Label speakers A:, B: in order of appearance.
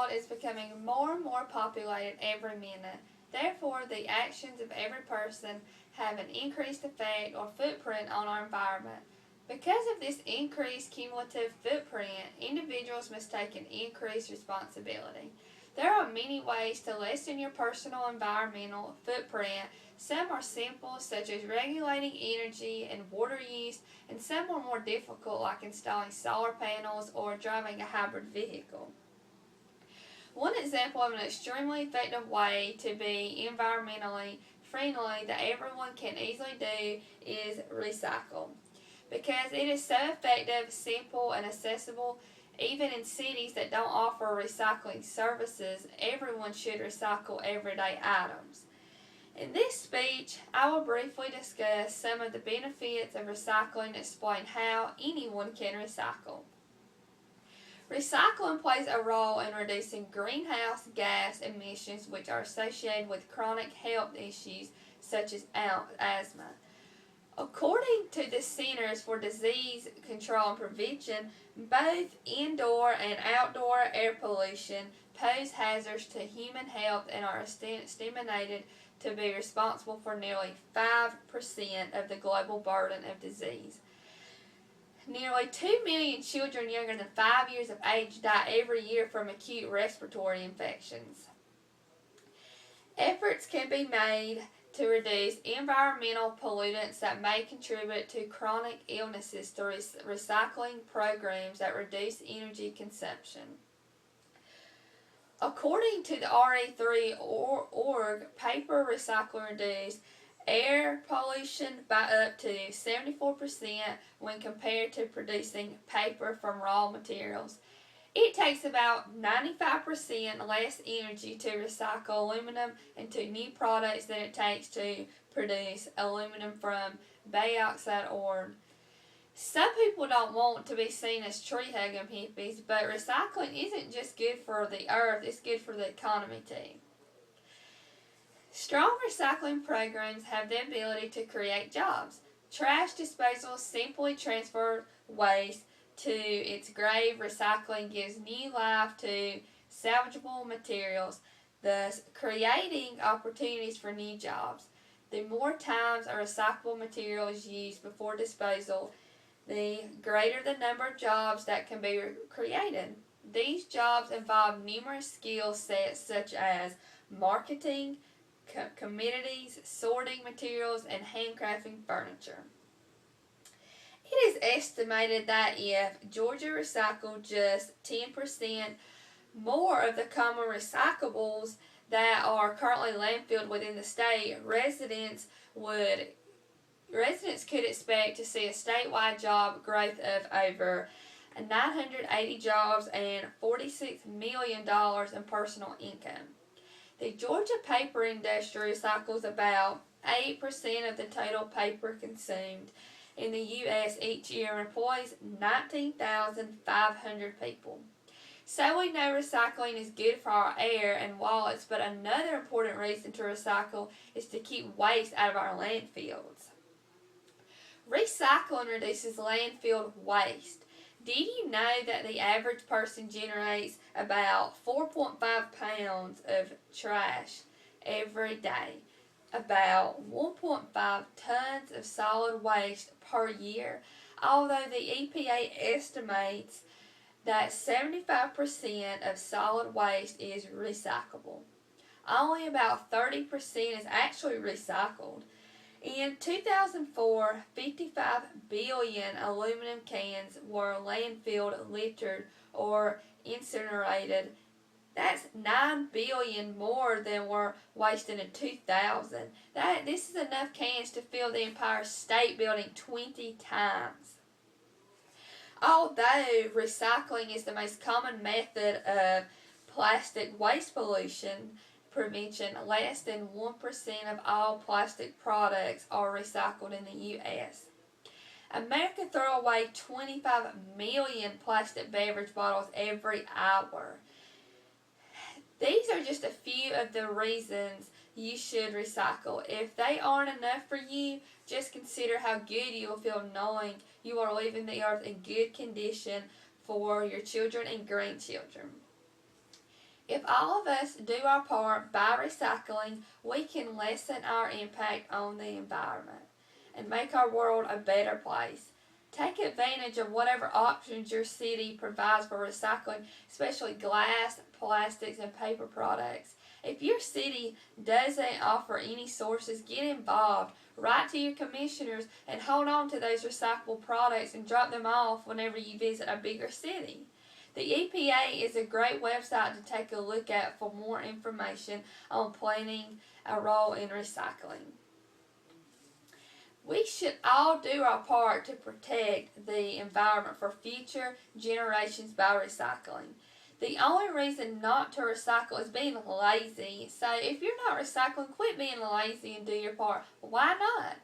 A: world is becoming more and more populated every minute. Therefore, the actions of every person have an increased effect or footprint on our environment. Because of this increased cumulative footprint, individuals must take an increased responsibility. There are many ways to lessen your personal environmental footprint. Some are simple, such as regulating energy and water use, and some are more difficult, like installing solar panels or driving a hybrid vehicle. One example of an extremely effective way to be environmentally friendly that everyone can easily do is recycle. Because it is so effective, simple, and accessible, even in cities that don't offer recycling services, everyone should recycle everyday items. In this speech, I will briefly discuss some of the benefits of recycling and explain how anyone can recycle. Recycling plays a role in reducing greenhouse gas emissions, which are associated with chronic health issues such as asthma. According to the Centers for Disease Control and Prevention, both indoor and outdoor air pollution pose hazards to human health and are estimated to be responsible for nearly 5% of the global burden of disease. Nearly 2 million children younger than 5 years of age die every year from acute respiratory infections. Efforts can be made to reduce environmental pollutants that may contribute to chronic illnesses through recycling programs that reduce energy consumption. According to the RE3.org, paper recycling reduced air pollution by up to 74% when compared to producing paper from raw materials. It takes about 95% less energy to recycle aluminum into new products than it takes to produce aluminum from bauxite ore. Some people don't want to be seen as tree-hugging hippies, but recycling isn't just good for the earth, it's good for the economy too. Strong recycling programs have the ability to create jobs. Trash disposal simply transfers waste to its grave. Recycling gives new life to salvageable materials, thus creating opportunities for new jobs. The more times a recyclable material is used before disposal, the greater the number of jobs that can be created. These jobs involve numerous skill sets such as marketing, commodities, sorting materials, and handcrafting furniture. It is estimated that if Georgia recycled just 10% more of the common recyclables that are currently landfilled within the state, residents could expect to see a statewide job growth of over 980 jobs and $46 million in personal income. The Georgia paper industry recycles about 8% of the total paper consumed in the U.S. each year and employs 19,500 people. So we know recycling is good for our air and wallets, but another important reason to recycle is to keep waste out of our landfills. Recycling reduces landfill waste. Did you know that the average person generates about 4.5 pounds of trash every day? About 1.5 tons of solid waste per year, although the EPA estimates that 75% of solid waste is recyclable. Only about 30% is actually recycled. In 2004, 55 billion aluminum cans were landfilled, littered, or incinerated. That's 9 billion more than were wasted in 2000. This is enough cans to fill the Empire State Building 20 times. Although recycling is the most common method of plastic waste pollution prevention, less than 1% of all plastic products are recycled in the U.S. America throws away 25 million plastic beverage bottles every hour. These are just a few of the reasons you should recycle. If they aren't enough for you, just consider how good you will feel knowing you are leaving the earth in good condition for your children and grandchildren. If all of us do our part by recycling, we can lessen our impact on the environment and make our world a better place. Take advantage of whatever options your city provides for recycling, especially glass, plastics, and paper products. If your city doesn't offer any sources, get involved. Write to your commissioners and hold on to those recyclable products and drop them off whenever you visit a bigger city. The EPA is a great website to take a look at for more information on playing a role in recycling. We should all do our part to protect the environment for future generations by recycling. The only reason not to recycle is being lazy. So if you're not recycling, quit being lazy and do your part. Why not?